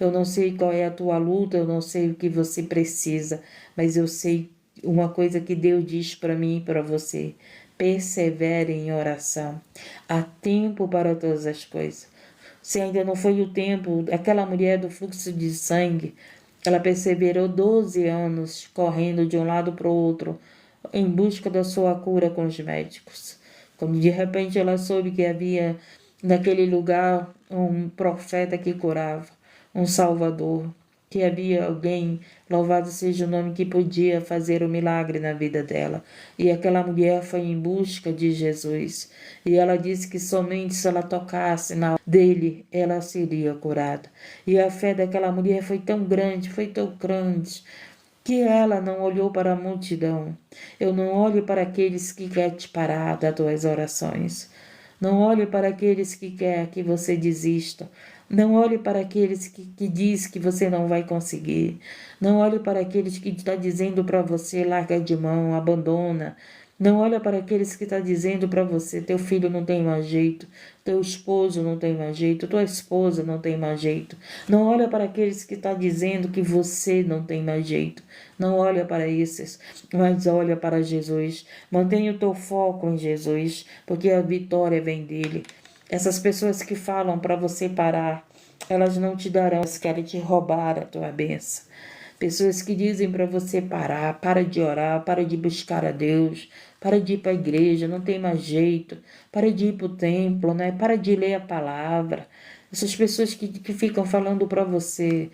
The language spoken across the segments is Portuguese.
Eu não sei qual é a tua luta, eu não sei o que você precisa, mas eu sei uma coisa que Deus diz para mim e para você: persevere em oração. Há tempo para todas as coisas. Se ainda não foi o tempo, aquela mulher do fluxo de sangue, ela perseverou 12 anos correndo de um lado para o outro em busca da sua cura com os médicos. Quando de repente ela soube que havia naquele lugar um profeta que curava, um salvador, que havia alguém, louvado seja o nome, que podia fazer o milagre na vida dela. E aquela mulher foi em busca de Jesus. E ela disse que somente se ela tocasse na dele, ela seria curada. E a fé daquela mulher foi tão grande, que ela não olhou para a multidão. Eu não olho para aqueles que querem te parar das tuas orações. Não olhe para aqueles que querem que você desista. Não olhe para aqueles que diz que você não vai conseguir. Não olhe para aqueles que estão dizendo para você, larga de mão, abandona. Não olha para aqueles que estão dizendo para você, teu filho não tem mais jeito, teu esposo não tem mais jeito, tua esposa não tem mais jeito. Não olha para aqueles que estão dizendo que você não tem mais jeito. Não olha para esses, mas olha para Jesus. Mantenha o teu foco em Jesus, porque a vitória vem dele. Essas pessoas que falam para você parar, elas não te darão, elas querem te roubar a tua bênção. Pessoas que dizem para você parar, para de orar, para de buscar a Deus, para de ir para a igreja, não tem mais jeito, para de ir para o templo, né? Para de ler a palavra. Essas pessoas que ficam falando para você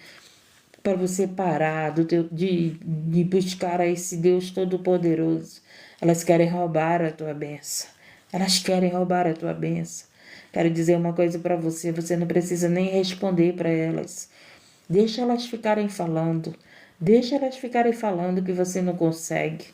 parar de buscar a esse Deus Todo-Poderoso. Elas querem roubar a tua bênção. Elas querem roubar a tua bênção. Quero dizer uma coisa para você, você não precisa nem responder para elas. Deixa elas ficarem falando. Deixa elas ficarem falando que você não consegue.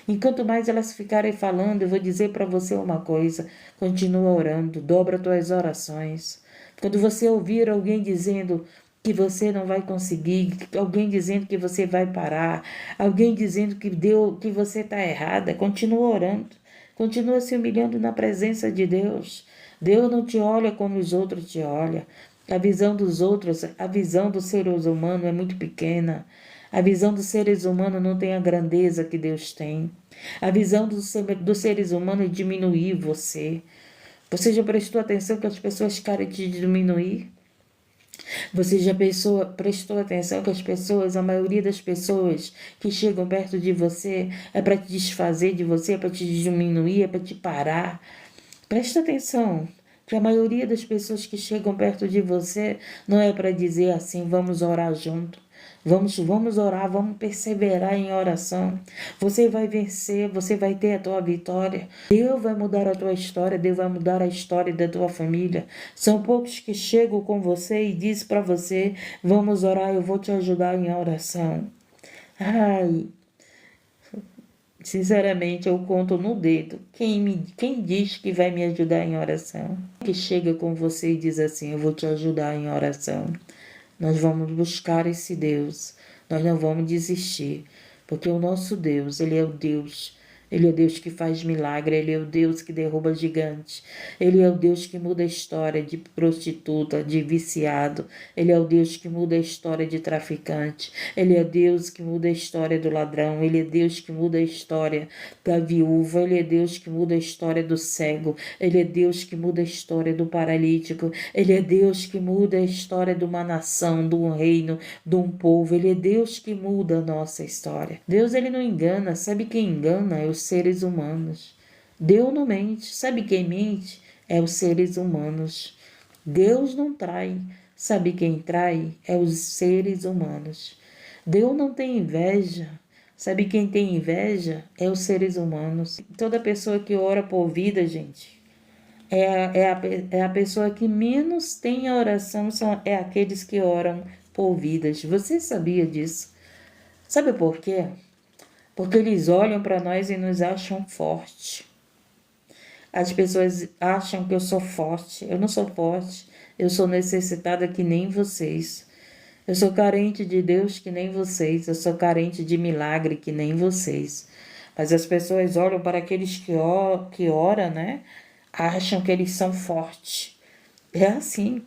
Enquanto mais elas ficarem falando, eu vou dizer para você uma coisa. Continua orando, dobra tuas orações. Quando você ouvir alguém dizendo que você não vai conseguir, alguém dizendo que você vai parar, alguém dizendo que você está errada, continua orando. Continua se humilhando na presença de Deus. Deus não te olha como os outros te olham. A visão dos outros, a visão dos seres humanos é muito pequena. A visão dos seres humanos não tem a grandeza que Deus tem. A visão dos seres humanos é diminuir você. Você já prestou atenção que as pessoas querem te diminuir? Você já prestou atenção que as pessoas, a maioria das pessoas que chegam perto de você é para te desfazer de você, é para te diminuir, é para te parar? Presta atenção que a maioria das pessoas que chegam perto de você não é para dizer assim, vamos orar junto. Vamos orar, vamos perseverar em oração. Você vai vencer, você vai ter a tua vitória. Deus vai mudar a tua história, Deus vai mudar a história da tua família. São poucos que chegam com você e dizem para você, vamos orar, eu vou te ajudar em oração. Ai, sinceramente, eu conto no dedo. Quem diz que vai me ajudar em oração? Que chega com você e diz assim, eu vou te ajudar em oração. Nós vamos buscar esse Deus. Nós não vamos desistir. Porque o nosso Deus, Ele é o Deus. Ele é o Deus que faz milagre. Ele é o Deus que derruba gigantes. Ele é o Deus que muda a história de prostituta, de viciado. Ele é o Deus que muda a história de traficante. Ele é Deus que muda a história do ladrão. Ele é Deus que muda a história da viúva. Ele é Deus que muda a história do cego. Ele é Deus que muda a história do paralítico. Ele é Deus que muda a história de uma nação, de um reino, de um povo. Ele é Deus que muda a nossa história. Deus, Ele não engana. Sabe quem engana? É os seres humanos. Deus não mente. Sabe quem mente? É os seres humanos. Deus não trai. Sabe quem trai? É os seres humanos. Deus não tem inveja. Sabe quem tem inveja? É os seres humanos. Toda pessoa que ora por vida, gente, é a pessoa que menos tem a oração, é aqueles que oram por vidas. Você sabia disso? Sabe por quê? Porque eles olham para nós e nos acham forte. As pessoas acham que eu sou forte. Eu não sou forte. Eu sou necessitada que nem vocês. Eu sou carente de Deus que nem vocês. Eu sou carente de milagre que nem vocês. Mas as pessoas olham para aqueles que oram, né? Acham que eles são fortes. É assim.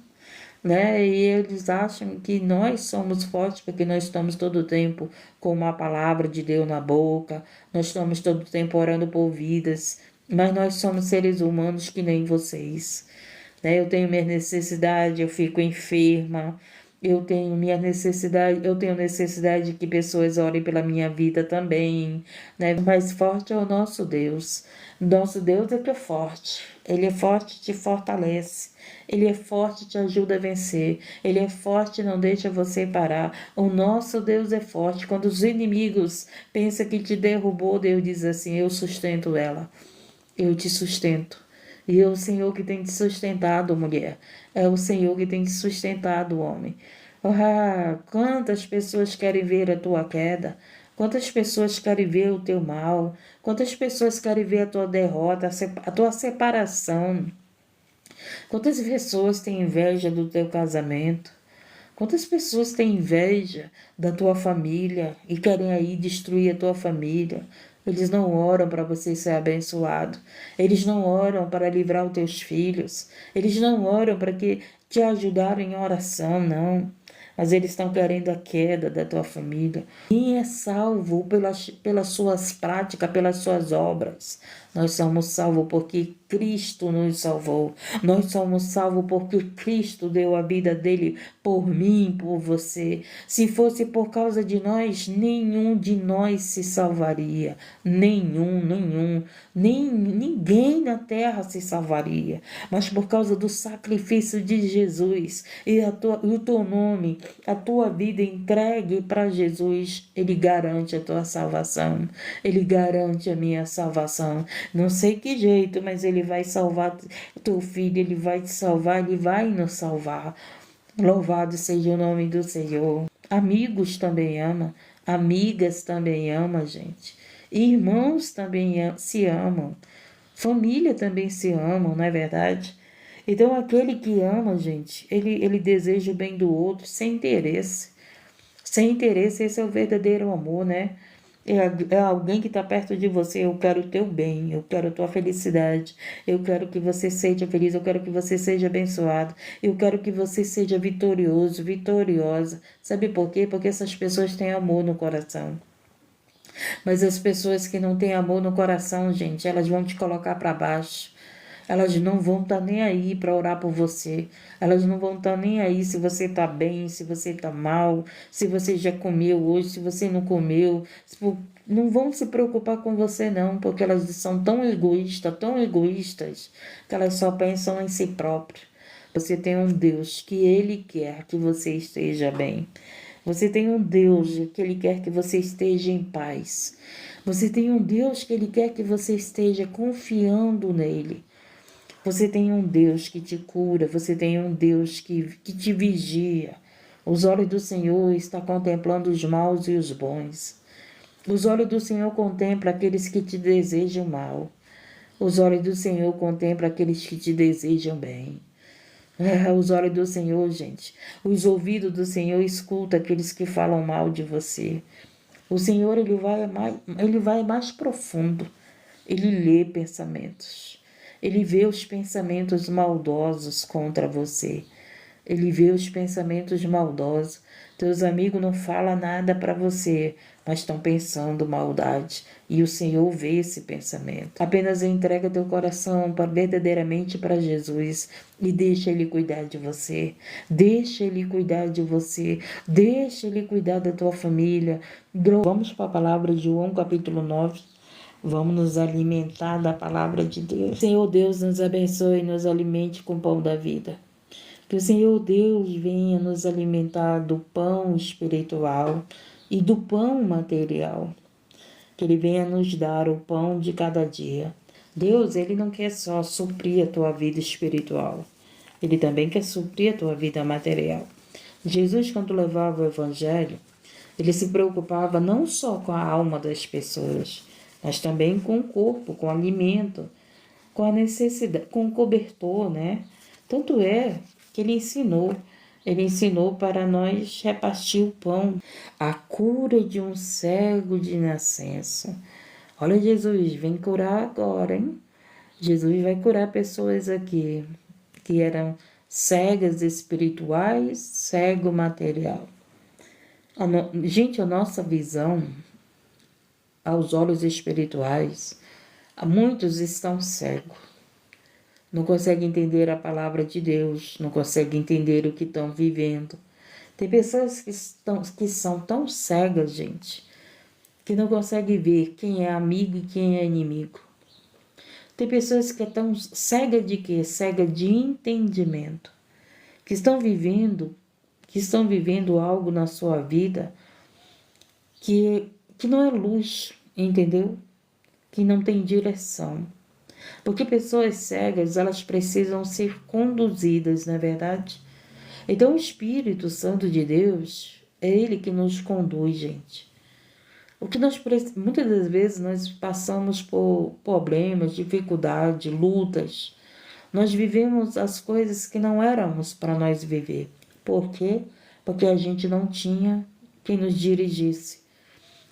né? E eles acham que nós somos fortes porque nós estamos todo o tempo com uma palavra de Deus na boca, nós estamos todo o tempo orando por vidas, mas nós somos seres humanos que nem vocês, né? Eu tenho minha necessidade, eu fico enferma, eu tenho minha necessidade, eu tenho necessidade de que pessoas orem pela minha vida também, né? Mais forte é o nosso Deus. Nosso Deus é que é forte. Ele é forte, te fortalece. Ele é forte, te ajuda a vencer. Ele é forte, não deixa você parar. O nosso Deus é forte. Quando os inimigos pensam que te derrubou, Deus diz assim: eu sustento ela. Eu te sustento. E é o Senhor que tem te sustentado, mulher. É o Senhor que tem te sustentado, homem. Ah, quantas pessoas querem ver a tua queda? Quantas pessoas querem ver o teu mal? Quantas pessoas querem ver a tua derrota, a tua separação? Quantas pessoas têm inveja do teu casamento? Quantas pessoas têm inveja da tua família e querem aí destruir a tua família? Eles não oram para você ser abençoado. Eles não oram para livrar os teus filhos. Eles não oram para que te ajudarem em oração, não. Mas eles estão querendo a queda da tua família. Quem é salvo pelas suas práticas, pelas suas obras? Nós somos salvos porque Cristo nos salvou. Nós somos salvos porque Cristo deu a vida dele por mim, por você. Se fosse por causa de nós, nenhum de nós se salvaria. Nenhum. Ninguém na terra se salvaria. Mas por causa do sacrifício de Jesus e o teu nome, a tua vida entregue para Jesus, Ele garante a tua salvação. Ele garante a minha salvação. Não sei que jeito, mas Ele vai salvar o teu filho, Ele vai te salvar, Ele vai nos salvar. Louvado seja o nome do Senhor. Amigos também ama, amigas também ama, gente. Irmãos também se amam. Família também se amam, não é verdade? Então, aquele que ama, gente, ele deseja o bem do outro sem interesse. Sem interesse, esse é o verdadeiro amor, né? É alguém que está perto de você. Eu quero o teu bem, eu quero a tua felicidade, eu quero que você seja feliz, eu quero que você seja abençoado, eu quero que você seja vitorioso, vitoriosa. Sabe por quê? Porque essas pessoas têm amor no coração. Mas as pessoas que não têm amor no coração, gente, elas vão te colocar para baixo. Elas não vão estar nem aí para orar por você. Elas não vão estar nem aí se você está bem, se você está mal, se você já comeu hoje, se você não comeu. Não vão se preocupar com você não, porque elas são tão egoístas, que elas só pensam em si próprias. Você tem um Deus que Ele quer que você esteja bem. Você tem um Deus que Ele quer que você esteja em paz. Você tem um Deus que Ele quer que você esteja confiando nele. Você tem um Deus que te cura, você tem um Deus que te vigia. Os olhos do Senhor estão contemplando os maus e os bons. Os olhos do Senhor contemplam aqueles que te desejam mal. Os olhos do Senhor contemplam aqueles que te desejam bem. Os olhos do Senhor, gente. Os ouvidos do Senhor escutam aqueles que falam mal de você. O Senhor, ele vai mais profundo. Ele lê pensamentos. Ele vê os pensamentos maldosos contra você. Ele vê os pensamentos maldosos. Teus amigos não falam nada para você, mas estão pensando maldade. E o Senhor vê esse pensamento. Apenas entrega teu coração verdadeiramente para Jesus e deixa Ele cuidar de você. Deixa Ele cuidar de você. Deixa Ele cuidar da tua família. Vamos para a palavra de João, capítulo 9. Vamos nos alimentar da palavra de Deus. Senhor Deus, nos abençoe e nos alimente com o pão da vida. Que o Senhor Deus venha nos alimentar do pão espiritual e do pão material. Que Ele venha nos dar o pão de cada dia. Deus, Ele não quer só suprir a tua vida espiritual. Ele também quer suprir a tua vida material. Jesus, quando levava o evangelho, Ele se preocupava não só com a alma das pessoas, mas também com o corpo, com o alimento, com a necessidade, com o cobertor, né? Tanto é que Ele ensinou para nós repartir o pão, a cura de um cego de nascença. Olha, Jesus, vem curar agora, hein? Jesus vai curar pessoas aqui que eram cegas espirituais, cego material. Gente, a nossa visão aos olhos espirituais, muitos estão cegos. Não conseguem entender a palavra de Deus, não conseguem entender o que estão vivendo. Tem pessoas que são tão cegas, gente, que não conseguem ver quem é amigo e quem é inimigo. Tem pessoas que estão cegas de quê? Cega de entendimento. Que estão vivendo algo na sua vida que não é luz, entendeu? Que não tem direção. Porque pessoas cegas, elas precisam ser conduzidas, não é verdade? Então o Espírito Santo de Deus, é Ele que nos conduz, gente. Muitas das vezes nós passamos por problemas, dificuldades, lutas. Nós vivemos as coisas que não éramos para nós viver. Por quê? Porque a gente não tinha quem nos dirigisse.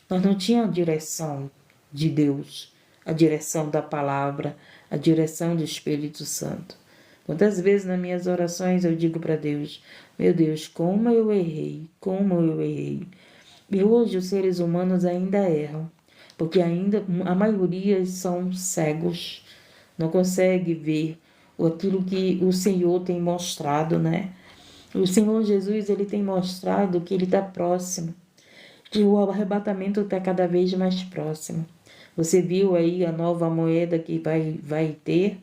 Nós não tínhamos a direção de Deus, a direção da palavra, a direção do Espírito Santo. Quantas vezes nas minhas orações eu digo para Deus, meu Deus, como eu errei, como eu errei. E hoje os seres humanos ainda erram, porque ainda a maioria são cegos, não consegue ver aquilo que o Senhor tem mostrado, né? O Senhor Jesus, ele tem mostrado que ele está próximo, que o arrebatamento está cada vez mais próximo. Você viu aí a nova moeda que vai ter?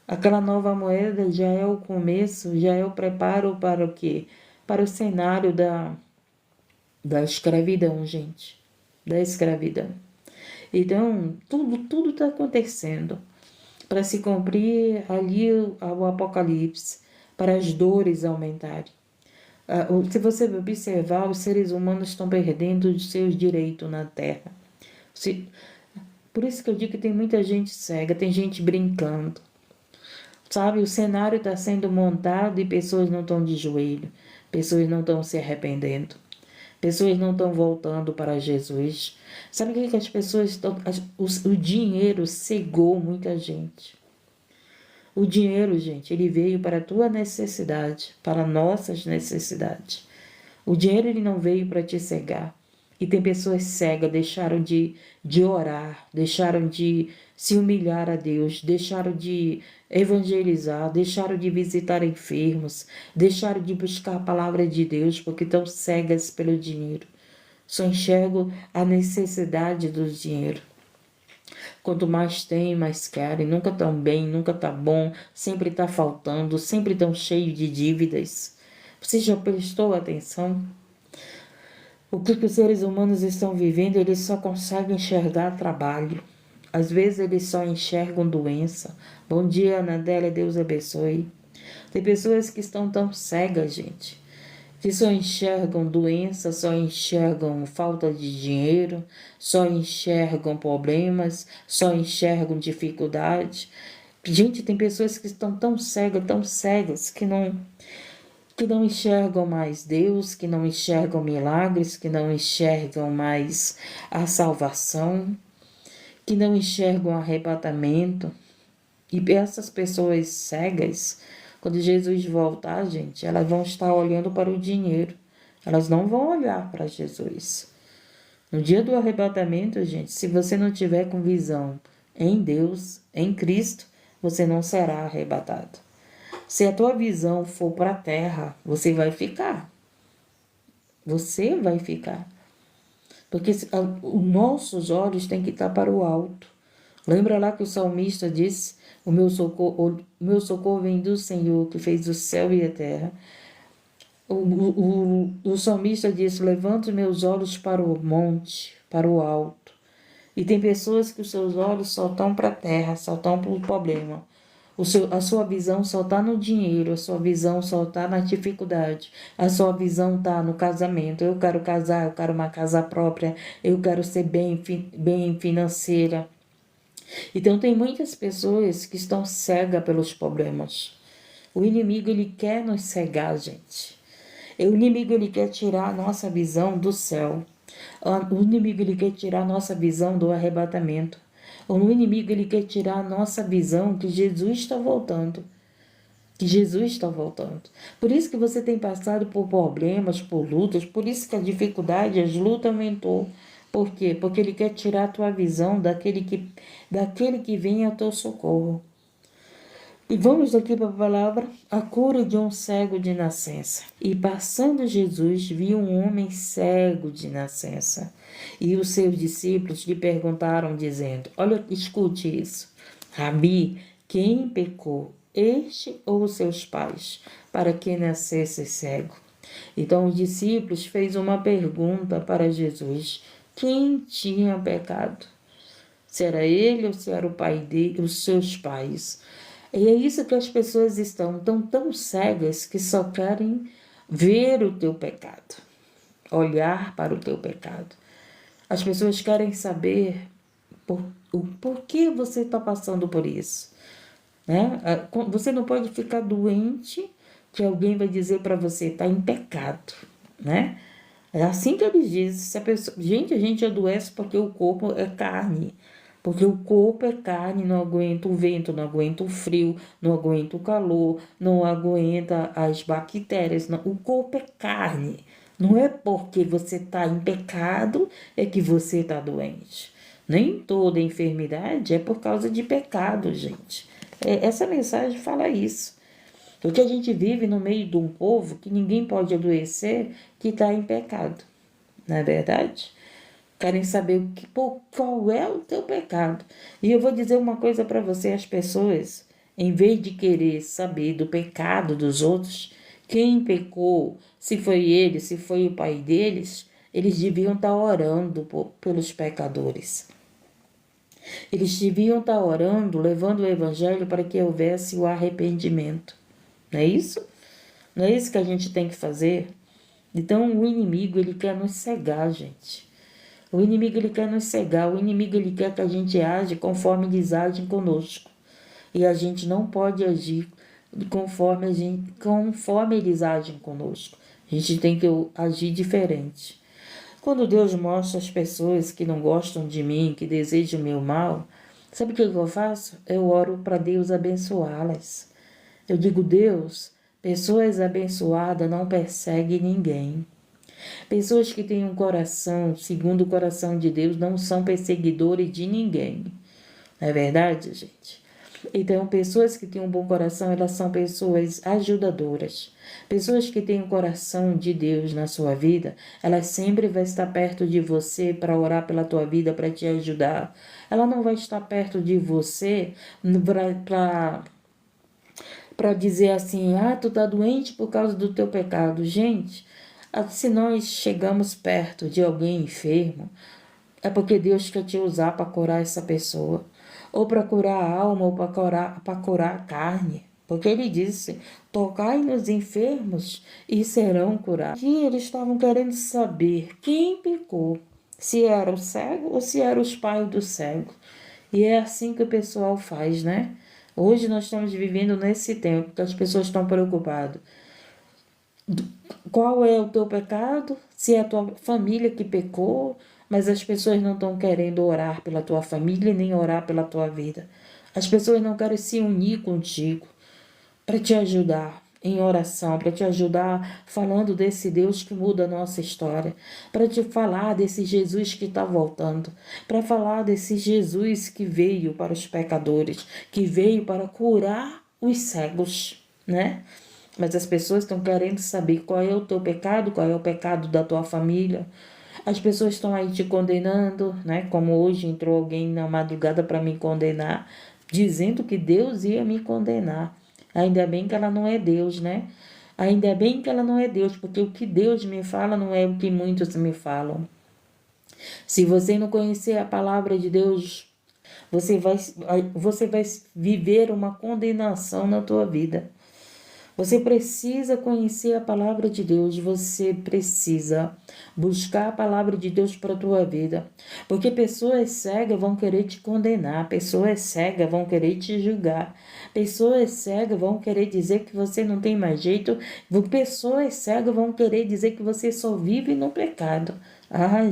Aquela nova moeda já é o começo, já é o preparo para o quê? Para o cenário da escravidão, gente. Da escravidão. Então, tudo está acontecendo para se cumprir ali o Apocalipse, para as dores aumentarem. Se você observar, os seres humanos estão perdendo os seus direitos na Terra. Por isso que eu digo que tem muita gente cega, tem gente brincando. Sabe, o cenário está sendo montado e pessoas não estão de joelho, pessoas não estão se arrependendo, pessoas não estão voltando para Jesus. Sabe o que as pessoas estão... O dinheiro cegou muita gente. O dinheiro, gente, ele veio para a tua necessidade, para nossas necessidades. O dinheiro, ele não veio para te cegar. E tem pessoas cegas, deixaram de orar, deixaram de se humilhar a Deus, deixaram de evangelizar, deixaram de visitar enfermos, deixaram de buscar a palavra de Deus, porque estão cegas pelo dinheiro. Só enxergam a necessidade do dinheiro. Quanto mais tem, mais querem. Nunca tão bem, nunca tá bom, sempre tá faltando, sempre tão cheio de dívidas. Você já prestou atenção? O que os seres humanos estão vivendo, eles só conseguem enxergar trabalho. Às vezes eles só enxergam doença. Bom dia, Anadélia, Deus abençoe. Tem pessoas que estão tão cegas, gente, que só enxergam doença, só enxergam falta de dinheiro, só enxergam problemas, só enxergam dificuldade. Gente, tem pessoas que estão tão cegas, que não enxergam mais Deus, que não enxergam milagres, que não enxergam mais a salvação, que não enxergam o arrebatamento. E essas pessoas cegas, quando Jesus voltar, gente, elas vão estar olhando para o dinheiro. Elas não vão olhar para Jesus. No dia do arrebatamento, gente, se você não tiver com visão em Deus, em Cristo, você não será arrebatado. Se a tua visão for para a terra, você vai ficar. Você vai ficar. Porque os nossos olhos têm que estar para o alto. Lembra lá que o salmista disse: o meu socorro vem do Senhor, que fez o céu e a terra. O salmista disse: levanto meus olhos para o monte, para o alto. E tem pessoas que os seus olhos só estão para a terra, só estão para o problema. A sua visão só está no dinheiro, a sua visão só está na dificuldade, a sua visão está no casamento. Eu quero casar, eu quero uma casa própria, eu quero ser bem financeira. Então tem muitas pessoas que estão cegas pelos problemas. O inimigo, ele quer nos cegar, gente. O inimigo, ele quer tirar a nossa visão do céu. O inimigo, ele quer tirar a nossa visão do arrebatamento. O inimigo, ele quer tirar a nossa visão que Jesus está voltando. que Jesus está voltando. Por isso que você tem passado por problemas, por lutas, por isso que a dificuldade, as lutas aumentou. Por quê? Porque Ele quer tirar a tua visão daquele que vem ao teu socorro. E vamos aqui para a palavra, a cura de um cego de nascença. E passando Jesus, viu um homem cego de nascença. E os seus discípulos lhe perguntaram, dizendo, olha, escute isso. Rabi, quem pecou, este ou os seus pais, para que nascesse cego? Então os discípulos fez uma pergunta para Jesus. Quem tinha pecado? Se era ele ou se era o pai dele, os seus pais? E é isso que as pessoas estão tão cegas que só querem ver o teu pecado, olhar para o teu pecado. As pessoas querem saber o porquê você está passando por isso. Né? Você não pode ficar doente que alguém vai dizer para você, está em pecado. Né? É assim que eles dizem. Se a gente adoece porque o corpo é carne. Porque o corpo é carne, não aguenta o vento, não aguenta o frio, não aguenta o calor, não aguenta as bactérias. Não. O corpo é carne. Não é porque você está em pecado é que você está doente. Nem toda enfermidade é por causa de pecado, gente. Essa mensagem fala isso. Porque a gente vive no meio de um povo que ninguém pode adoecer que está em pecado. Não é verdade? Querem saber qual é o teu pecado. E eu vou dizer uma coisa para você, as pessoas, em vez de querer saber do pecado dos outros, quem pecou, se foi ele, se foi o pai deles, eles deviam estar orando pelos pecadores. Eles deviam estar orando, levando o evangelho para que houvesse o arrependimento. Não é isso? Não é isso que a gente tem que fazer? Então o inimigo, ele quer nos cegar, gente. O inimigo, ele quer nos cegar. O inimigo, ele quer que a gente age conforme eles agem conosco. E a gente não pode agir conforme eles agem conosco. A gente tem que agir diferente. Quando Deus mostra as pessoas que não gostam de mim, que desejam o meu mal, sabe o que eu faço? Eu oro para Deus abençoá-las. Eu digo, Deus, pessoas abençoadas não perseguem ninguém. Pessoas que têm um coração, segundo o coração de Deus, não são perseguidores de ninguém. Não é verdade, gente? Então, pessoas que têm um bom coração, elas são pessoas ajudadoras. Pessoas que têm o coração de Deus na sua vida, elas sempre vão estar perto de você para orar pela tua vida, para te ajudar. Ela não vai estar perto de você para dizer assim, tu tá doente por causa do teu pecado. Gente, se nós chegamos perto de alguém enfermo, é porque Deus quer te usar para curar essa pessoa. Ou para curar a alma, ou para curar a carne. Porque ele disse, tocai nos enfermos e serão curados. E eles estavam querendo saber quem pecou. Se era o cego ou se era os pais do cego. E é assim que o pessoal faz, né? Hoje nós estamos vivendo nesse tempo que as pessoas estão preocupadas. Qual é o teu pecado? Se é a tua família que pecou, mas as pessoas não estão querendo orar pela tua família nem orar pela tua vida. As pessoas não querem se unir contigo para te ajudar em oração, para te ajudar falando desse Deus que muda a nossa história, para te falar desse Jesus que está voltando, para falar desse Jesus que veio para os pecadores, que veio para curar os cegos, né? Mas as pessoas estão querendo saber qual é o teu pecado, qual é o pecado da tua família. As pessoas estão aí te condenando, né? Como hoje entrou alguém na madrugada para me condenar, dizendo que Deus ia me condenar. Ainda bem que ela não é Deus, né? Ainda bem que ela não é Deus, porque o que Deus me fala não é o que muitos me falam. Se você não conhecer a palavra de Deus, você vai viver uma condenação na tua vida. Você precisa conhecer a palavra de Deus, você precisa buscar a palavra de Deus para a tua vida, porque pessoas cegas vão querer te condenar, pessoas cegas vão querer te julgar, pessoas cegas vão querer dizer que você não tem mais jeito, pessoas cegas vão querer dizer que você só vive no pecado.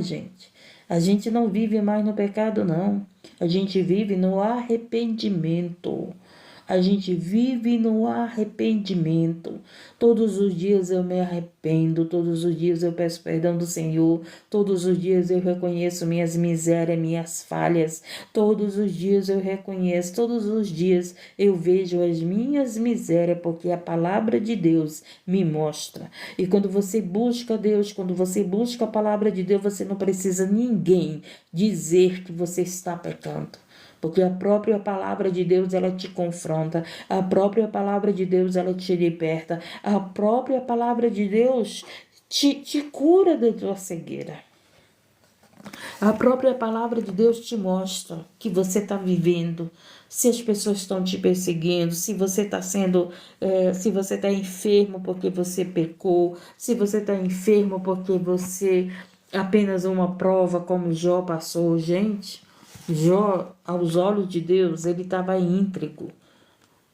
Gente, a gente não vive mais no pecado, não, a gente vive no arrependimento. A gente vive no arrependimento. Todos os dias eu me arrependo, todos os dias eu peço perdão do Senhor, todos os dias eu reconheço minhas misérias, minhas falhas, todos os dias eu reconheço, todos os dias eu vejo as minhas misérias, porque a palavra de Deus me mostra. E quando você busca Deus, quando você busca a palavra de Deus, você não precisa ninguém dizer que você está pecando. Porque a própria palavra de Deus, ela te confronta, a própria palavra de Deus, ela te liberta, a própria palavra de Deus te cura da tua cegueira. A própria palavra de Deus te mostra que você está vivendo, se as pessoas estão te perseguindo, se você está se você está enfermo porque você pecou, se você está enfermo porque você apenas uma prova como Jó passou. Gente, Jó, aos olhos de Deus, ele estava íntegro.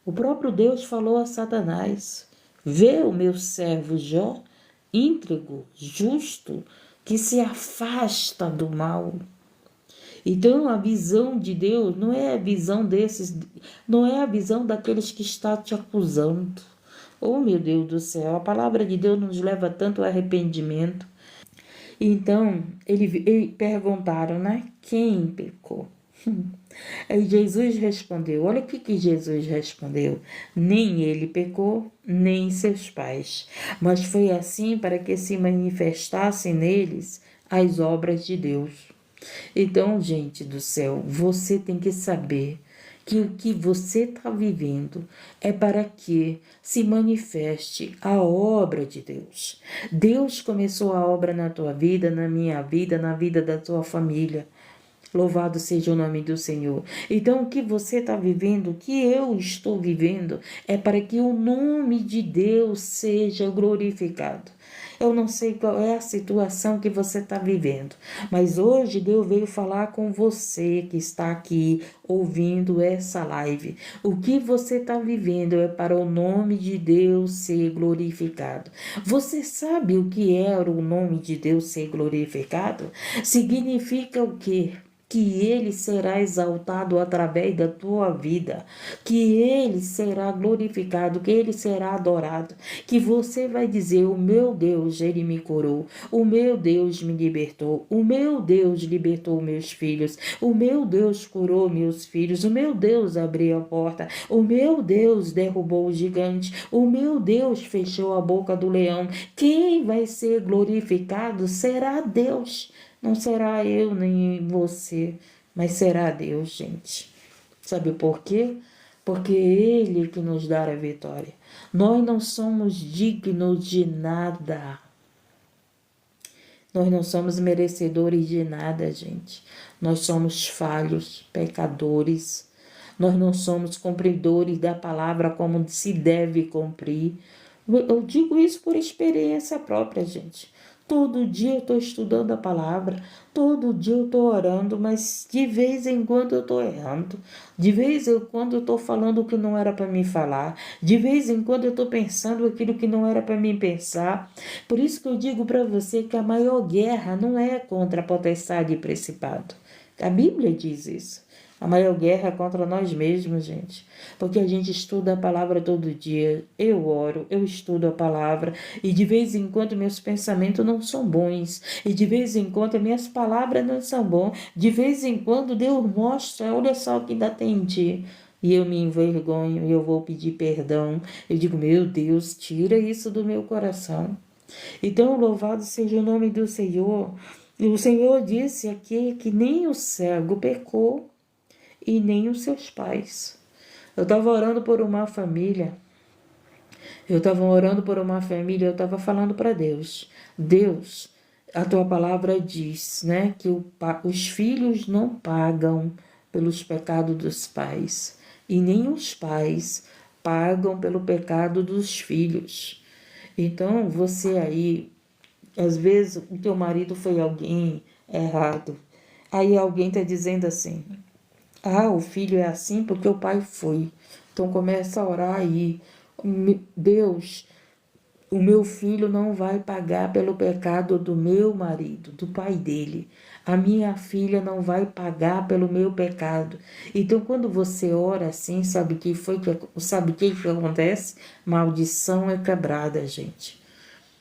O próprio Deus falou a Satanás: vê o meu servo Jó, íntegro, justo, que se afasta do mal. Então a visão de Deus não é a visão não é a visão daqueles que estão te acusando. Oh, meu Deus do céu, a palavra de Deus nos leva tanto ao arrependimento. Então, ele perguntaram, né? Quem pecou? Aí Jesus respondeu, olha o que Jesus respondeu: nem ele pecou, nem seus pais, mas foi assim para que se manifestassem neles as obras de Deus. Então, gente do céu, você tem que saber que o que você está vivendo é para que se manifeste a obra de Deus. Deus começou a obra na tua vida, na minha vida, na vida da tua família. Louvado seja o nome do Senhor. Então, o que você está vivendo, o que eu estou vivendo, é para que o nome de Deus seja glorificado. Eu não sei qual é a situação que você está vivendo, mas hoje Deus veio falar com você que está aqui ouvindo essa live. O que você está vivendo é para o nome de Deus ser glorificado. Você sabe o que é o nome de Deus ser glorificado? Significa o quê? Que ele será exaltado através da tua vida, que ele será glorificado, que ele será adorado, que você vai dizer: o meu Deus, ele me curou, o meu Deus me libertou, o meu Deus libertou meus filhos, o meu Deus curou meus filhos, o meu Deus abriu a porta, o meu Deus derrubou o gigante, o meu Deus fechou a boca do leão. Quem vai ser glorificado será Deus. Não será eu nem você, mas será Deus, gente. Sabe por quê? Porque Ele que nos dá a vitória. Nós não somos dignos de nada. Nós não somos merecedores de nada, gente. Nós somos falhos, pecadores. Nós não somos cumpridores da palavra como se deve cumprir. Eu digo isso por experiência própria, gente. Todo dia eu estou estudando a palavra, todo dia eu estou orando, mas de vez em quando eu estou errando, de vez em quando eu estou falando o que não era para mim falar, de vez em quando eu estou pensando aquilo que não era para mim pensar. Por isso que eu digo para você que a maior guerra não é contra a potestade e principado. A Bíblia diz isso. A maior guerra é contra nós mesmos, gente. Porque a gente estuda a palavra todo dia. Eu oro, eu estudo a palavra. E de vez em quando meus pensamentos não são bons. E de vez em quando minhas palavras não são boas. De vez em quando Deus mostra, olha só o que ainda tem em ti. E eu me envergonho e eu vou pedir perdão. Eu digo, meu Deus, tira isso do meu coração. Então, louvado seja o nome do Senhor. E o Senhor disse aqui que nem o cego pecou e nem os seus pais. Eu estava orando por uma família. Eu estava falando para Deus. Deus, a tua palavra diz, né, que os filhos não pagam pelos pecados dos pais. E nem os pais pagam pelo pecado dos filhos. Então, você aí, às vezes o teu marido foi alguém errado. Aí alguém está dizendo assim: o filho é assim porque o pai foi. Então começa a orar aí. Deus, O meu filho não vai pagar pelo pecado do meu marido, do pai dele. A minha filha não vai pagar pelo meu pecado. Então, quando você ora assim, sabe o que acontece? Maldição é quebrada, gente.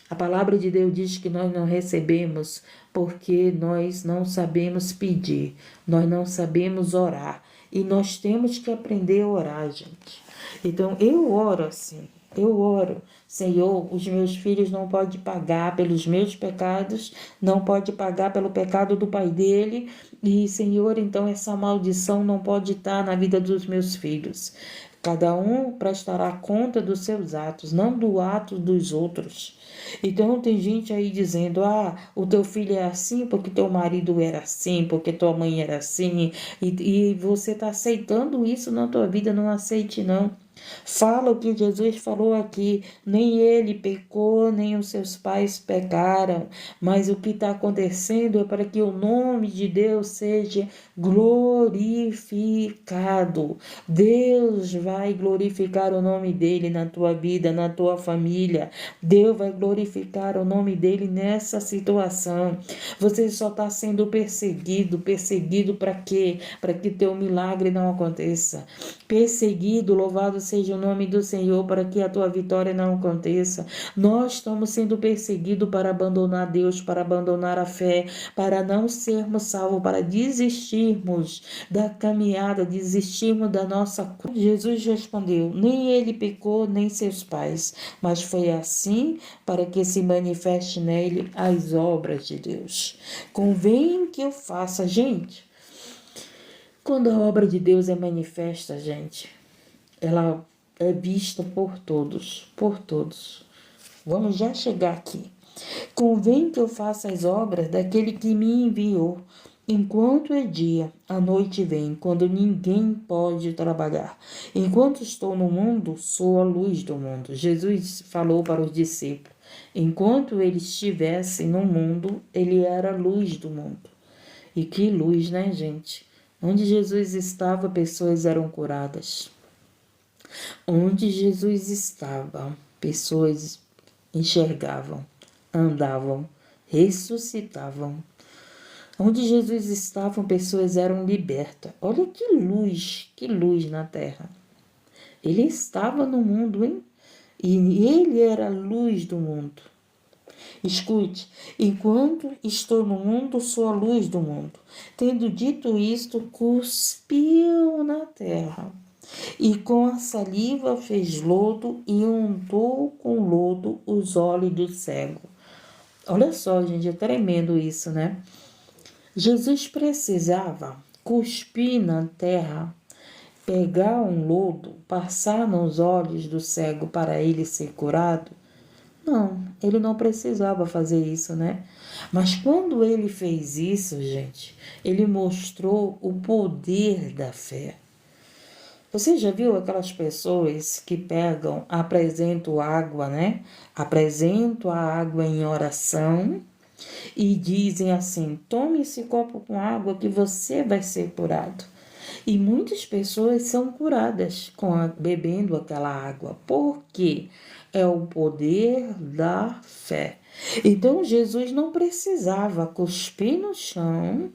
A palavra de Deus diz que nós não recebemos porque nós não sabemos pedir, nós não sabemos orar. E nós temos que aprender a orar, gente. Então, eu oro assim, eu oro. Senhor, os meus filhos não podem pagar pelos meus pecados, não pode pagar pelo pecado do pai dele. E, Senhor, então essa maldição não pode estar na vida dos meus filhos. Cada um prestará conta dos seus atos, não do ato dos outros. Então tem gente aí dizendo, o teu filho é assim porque teu marido era assim, porque tua mãe era assim, e você está aceitando isso na tua vida, não aceite não. Fala o que Jesus falou aqui, nem ele pecou, nem os seus pais pecaram, mas o que está acontecendo é para que o nome de Deus seja glorificado. Deus vai glorificar o nome dele na tua vida, na tua família. Deus vai glorificar o nome dele nessa situação. Você só está sendo perseguido. Perseguido para quê? Para que teu milagre não aconteça. Perseguido, louvado seja o nome do Senhor, para que a tua vitória não aconteça. Nós estamos sendo perseguidos para abandonar Deus, para abandonar a fé, para não sermos salvos, para desistirmos da caminhada, desistirmos da nossa cruz. Jesus respondeu, nem ele pecou, nem seus pais, mas foi assim para que se manifeste nele as obras de Deus. Convém que eu faça, gente. Quando a obra de Deus é manifesta, gente, ela é vista por todos, por todos. Vamos já chegar aqui. Convém que eu faça as obras daquele que me enviou. Enquanto é dia, a noite vem, quando ninguém pode trabalhar. Enquanto estou no mundo, sou a luz do mundo. Jesus falou para os discípulos. Enquanto ele estivesse no mundo, ele era a luz do mundo. E que luz, né, gente? Onde Jesus estava, pessoas eram curadas. Onde Jesus estava, pessoas enxergavam, andavam, ressuscitavam. Onde Jesus estava, pessoas eram libertas. Olha que luz na terra. Ele estava no mundo, hein? E ele era a luz do mundo. Escute, enquanto estou no mundo, sou a luz do mundo. Tendo dito isto, cuspiu na terra. E com a saliva fez lodo e untou com lodo os olhos do cego. Olha só, gente, é tremendo isso, né? Jesus precisava cuspir na terra, pegar um lodo, passar nos olhos do cego para ele ser curado? Não, ele não precisava fazer isso, né? Mas quando ele fez isso, gente, ele mostrou o poder da fé. Você já viu aquelas pessoas que pegam, apresentam água, né? Apresentam a água em oração e dizem assim, tome esse copo com água que você vai ser curado. E muitas pessoas são curadas bebendo aquela água. Por quê? É o poder da fé. Então Jesus não precisava cuspir no chão,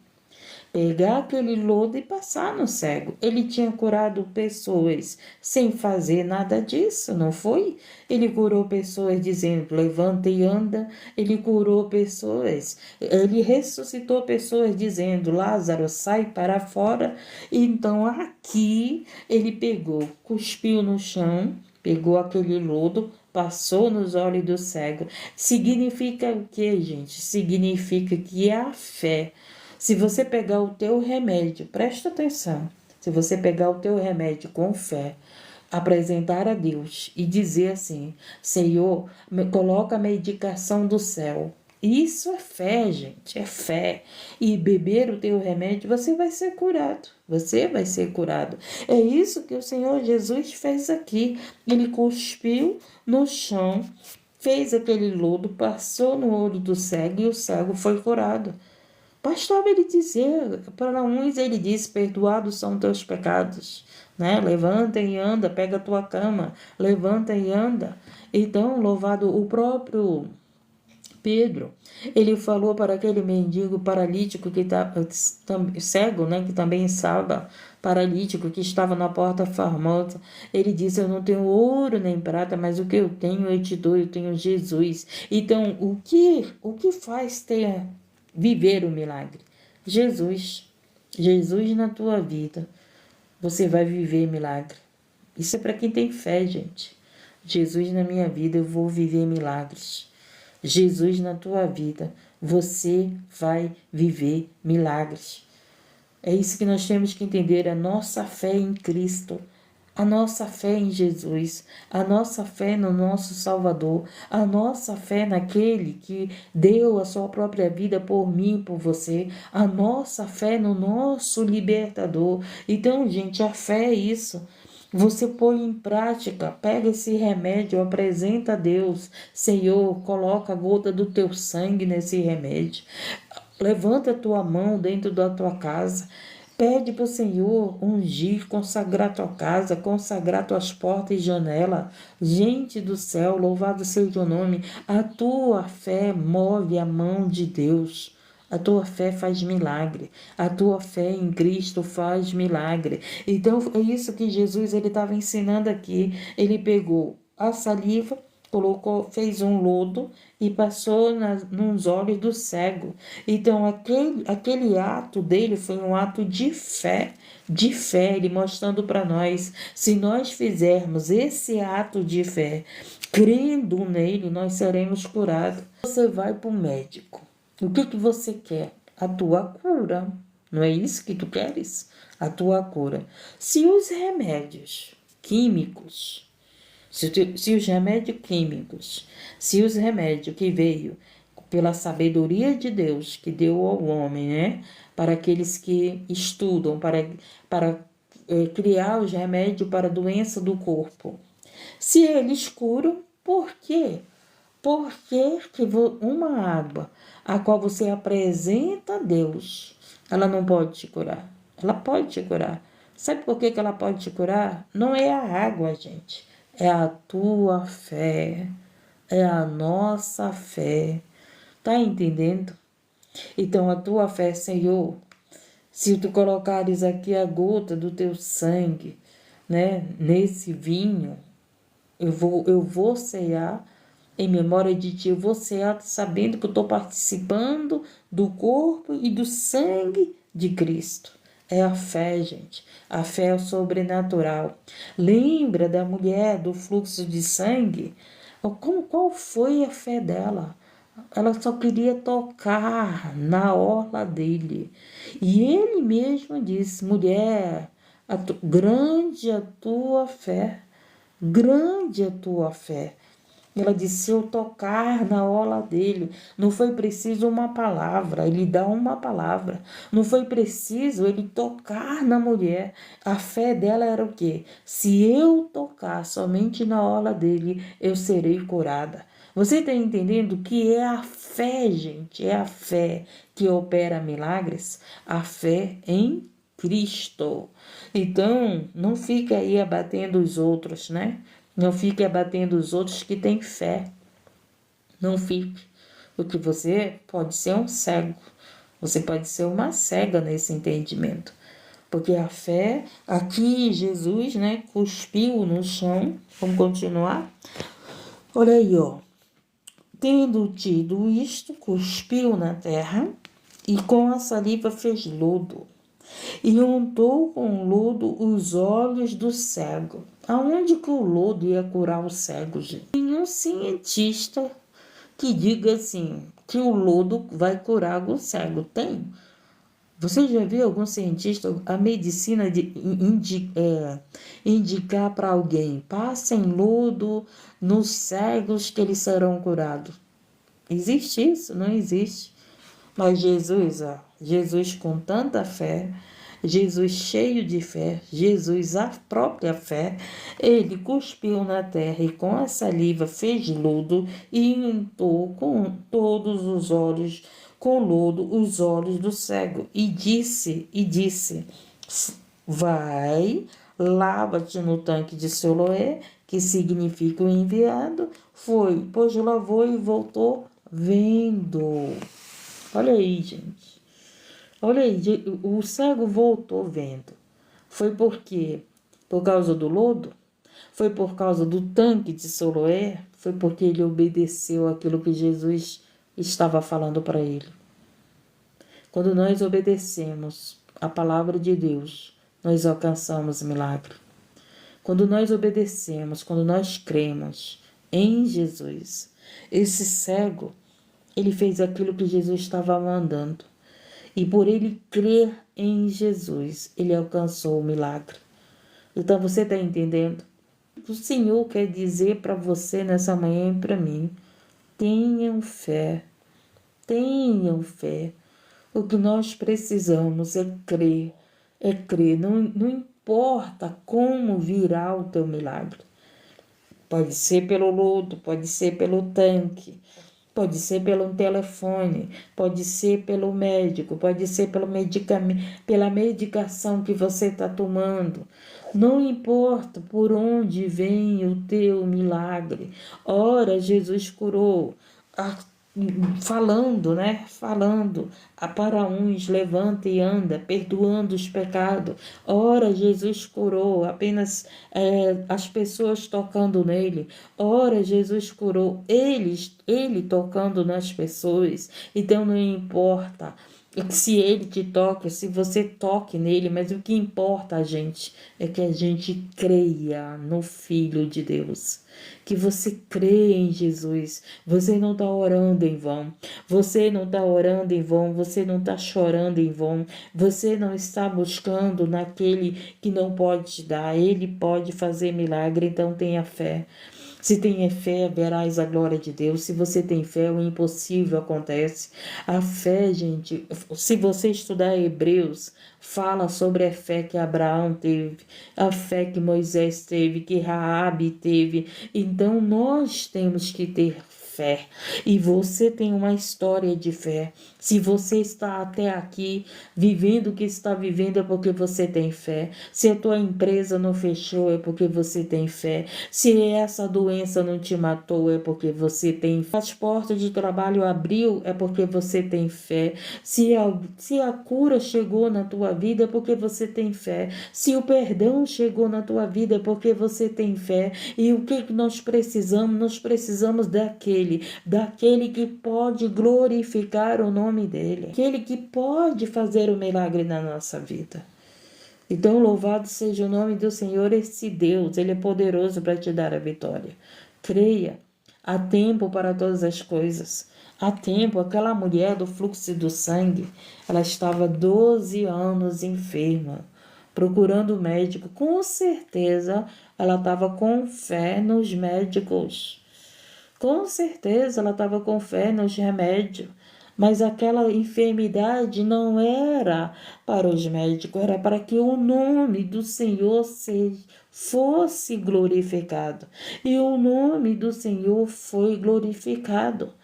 pegar aquele lodo e passar no cego. Ele tinha curado pessoas sem fazer nada disso, não foi? Ele curou pessoas dizendo, levanta e anda. Ele curou pessoas, ele ressuscitou pessoas dizendo, Lázaro, sai para fora. Então aqui ele pegou, cuspiu no chão, pegou aquele lodo, passou nos olhos do cego. Significa o que, gente? Significa que a fé. Se você pegar o teu remédio, presta atenção, se você pegar o teu remédio com fé, apresentar a Deus e dizer assim, Senhor, coloca a medicação do céu. Isso é fé, gente, é fé. E beber o teu remédio, você vai ser curado. Você vai ser curado. É isso que o Senhor Jesus fez aqui. Ele cuspiu no chão, fez aquele lodo, passou no olho do cego e o cego foi curado. Bastava ele dizer, para uns ele disse, perdoados são teus pecados, né? Levanta e anda, pega a tua cama, levanta e anda. Então, louvado o próprio Pedro, ele falou para aquele mendigo paralítico que estava cego, né, que também estava paralítico, que estava na porta famosa. Ele disse: eu não tenho ouro nem prata, mas o que eu tenho eu te dou, eu tenho Jesus. Então, o que faz ter viver o milagre? Jesus. Jesus na tua vida. Você vai viver milagre. Isso é para quem tem fé, gente. Jesus na minha vida, eu vou viver milagres. Jesus na tua vida, você vai viver milagres. É isso que nós temos que entender, a nossa fé em Cristo, a nossa fé em Jesus, a nossa fé no nosso Salvador, a nossa fé naquele que deu a sua própria vida por mim, por você, a nossa fé no nosso libertador. Então, gente, a fé é isso. Você põe em prática, pega esse remédio, apresenta a Deus. Senhor, coloca a gota do teu sangue nesse remédio. Levanta a tua mão dentro da tua casa. Pede para o Senhor ungir, consagrar tua casa, consagrar tuas portas e janela. Gente do céu, louvado seja o nome. A tua fé move a mão de Deus. A tua fé faz milagre. A tua fé em Cristo faz milagre. Então, é isso que Jesus ele estava ensinando aqui. Ele pegou a saliva, colocou, fez um lodo e passou nos olhos do cego. Então, aquele ato dele foi um ato de fé, ele mostrando para nós, se nós fizermos esse ato de fé, crendo nele, nós seremos curados. Você vai para o médico. O que você quer? A tua cura. Não é isso que tu queres? A tua cura. Se os remédios químicos, se os remédios químicos, se os remédios que veio pela sabedoria de Deus, que deu ao homem, né? Para aqueles que estudam, para criar os remédios para a doença do corpo. Se eles curam, por quê? Porque uma água a qual você apresenta a Deus, ela não pode te curar. Ela pode te curar. Sabe por que ela pode te curar? Não é a água, gente. É a tua fé. É a nossa fé. Tá entendendo? Então, a tua fé, Senhor, se tu colocares aqui a gota do teu sangue, né, nesse vinho, eu vou cear em memória de ti, eu vou cear sabendo que eu estou participando do corpo e do sangue de Cristo. É a fé, gente. A fé é o sobrenatural. Lembra da mulher do fluxo de sangue? Qual foi a fé dela? Ela só queria tocar na orla dele. E ele mesmo disse: mulher, grande a tua fé. Grande a tua fé. Ela disse: se eu tocar na orla dele, não foi preciso uma palavra, ele dá uma palavra. Não foi preciso ele tocar na mulher. A fé dela era o quê? Se eu tocar somente na orla dele, eu serei curada. Você está entendendo que é a fé, gente, é a fé que opera milagres? A fé em Cristo. Então, não fica aí abatendo os outros, né? Não fique abatendo os outros que têm fé. Não fique. Porque você pode ser um cego. Você pode ser uma cega nesse entendimento. Porque a fé, aqui Jesus, né, cuspiu no chão. Vamos continuar? Olha aí, ó. Tendo tido isto, cuspiu na terra e com a saliva fez lodo. E untou com lodo os olhos do cego. Aonde que o lodo ia curar o cego, gente? Nenhum cientista que diga assim, que o lodo vai curar o cego. Tem. Você já viu algum cientista, a medicina indicar para alguém, passem lodo nos cegos que eles serão curados? Existe isso? Não existe. Mas Jesus com tanta fé, Jesus cheio de fé, Jesus a própria fé, ele cuspiu na terra e com a saliva fez lodo e untou com todos os olhos com lodo os olhos do cego e disse, vai, lava-te no tanque de Siloé, que significa o enviado. Foi, pois lavou e voltou vendo. Olha aí, gente. Olha aí, o cego voltou vendo. Foi por quê? Por causa do lodo? Foi por causa do tanque de Siloé? Foi porque ele obedeceu aquilo que Jesus estava falando para ele. Quando nós obedecemos a palavra de Deus, nós alcançamos milagre. Quando nós obedecemos, quando nós cremos em Jesus, esse cego, ele fez aquilo que Jesus estava mandando. E por ele crer em Jesus, ele alcançou o milagre. Então você está entendendo? O Senhor quer dizer para você nessa manhã e para mim: tenham fé, tenham fé. O que nós precisamos é crer, é crer. Não importa como virá o teu milagre. Pode ser pelo lodo, pode ser pelo tanque, pode ser pelo telefone, pode ser pelo médico, pode ser pelo medicamento, pela medicação que você está tomando. Não importa por onde vem o teu milagre. Ora, Jesus curou. Falando, né? Falando para uns, levanta e anda, perdoando os pecados. Ora, Jesus curou apenas as pessoas tocando nele. Ora, Jesus curou ele tocando nas pessoas. Então não importa se ele te toca, se você toque nele, mas o que importa, gente, é que a gente creia no Filho de Deus. Que você crê em Jesus. Você não está orando em vão. Você não está orando em vão. Você não está chorando em vão. Você não está buscando naquele que não pode te dar. Ele pode fazer milagre, então tenha fé. Se tem fé, verás a glória de Deus. Se você tem fé, o impossível acontece. A fé, gente, se você estudar Hebreus, fala sobre a fé que Abraão teve, a fé que Moisés teve, que Raabe teve. Então, nós temos que ter fé. E você tem uma história de fé. Se você está até aqui vivendo o que está vivendo é porque você tem fé. Se a tua empresa não fechou é porque você tem fé. Se essa doença não te matou é porque você tem fé. As portas de trabalho abriu é porque você tem fé. Se a cura chegou na tua vida é porque você tem fé. Se o perdão chegou na tua vida é porque você tem fé. E o que nós precisamos? Nós precisamos daquele que pode glorificar o nome dele, aquele que pode fazer o milagre na nossa vida. Então, louvado seja o nome do Senhor, esse Deus, ele é poderoso para te dar a vitória. Creia, há tempo para todas as coisas. Há tempo, aquela mulher do fluxo do sangue, ela estava 12 anos enferma, procurando médico. Com certeza, ela estava com fé nos médicos. Com certeza ela estava com fé nos remédios, mas aquela enfermidade não era para os médicos, era para que o nome do Senhor fosse glorificado. E o nome do Senhor foi glorificado.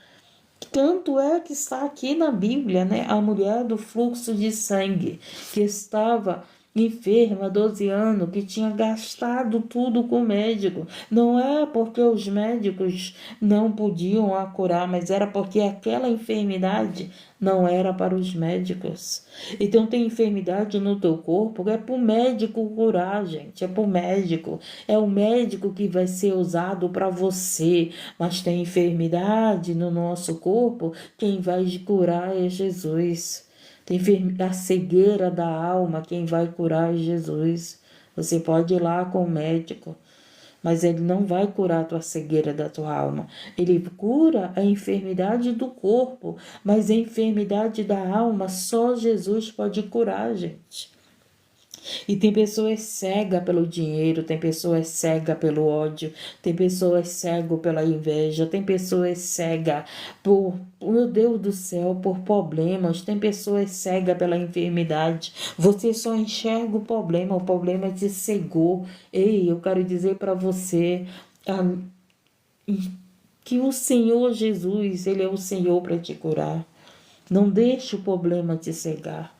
Tanto é que está aqui na Bíblia, né? A mulher do fluxo de sangue, que estava enferma há 12 anos, que tinha gastado tudo com o médico. Não é porque os médicos não podiam a curar, mas era porque aquela enfermidade não era para os médicos. Então tem enfermidade no teu corpo, é para o médico curar, gente, é para o médico. É o médico que vai ser usado para você, mas tem enfermidade no nosso corpo, quem vai curar é Jesus. Tem a cegueira da alma, quem vai curar é Jesus. Você pode ir lá com o médico, mas ele não vai curar a tua cegueira da tua alma. Ele cura a enfermidade do corpo, mas a enfermidade da alma só Jesus pode curar, gente. E tem pessoas cegas pelo dinheiro, tem pessoas cegas pelo ódio, tem pessoas cegas pela inveja, tem pessoas cegas por, meu Deus do céu, por problemas, tem pessoas cegas pela enfermidade. Você só enxerga o problema te cegou. Ei, eu quero dizer para você que o Senhor Jesus, Ele é o Senhor para te curar. Não deixe o problema te cegar.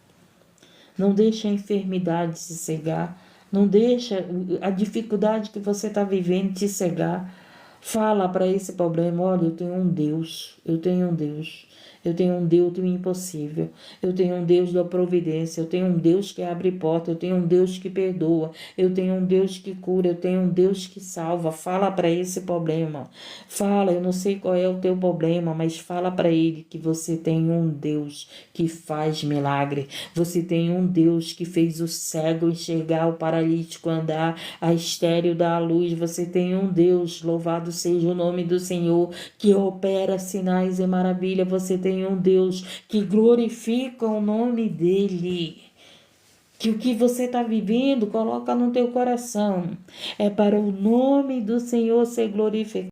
Não deixe a enfermidade te cegar. Não deixe a dificuldade que você está vivendo te cegar. Fala para esse problema: olha, eu tenho um Deus, eu tenho um Deus. Eu tenho um Deus do impossível. Eu tenho um Deus da providência. Eu tenho um Deus que abre porta. Eu tenho um Deus que perdoa. Eu tenho um Deus que cura. Eu tenho um Deus que salva. Fala para esse problema. Fala, eu não sei qual é o teu problema, mas fala para ele que você tem um Deus que faz milagre. Você tem um Deus que fez o cego enxergar, o paralítico andar, a estéril dar à luz. Você tem um Deus, louvado seja o nome do Senhor, que opera sinais e maravilha. Você tem um Deus que glorifica o nome dele. Que o que você está vivendo, coloca no teu coração. É para o nome do Senhor ser glorificado.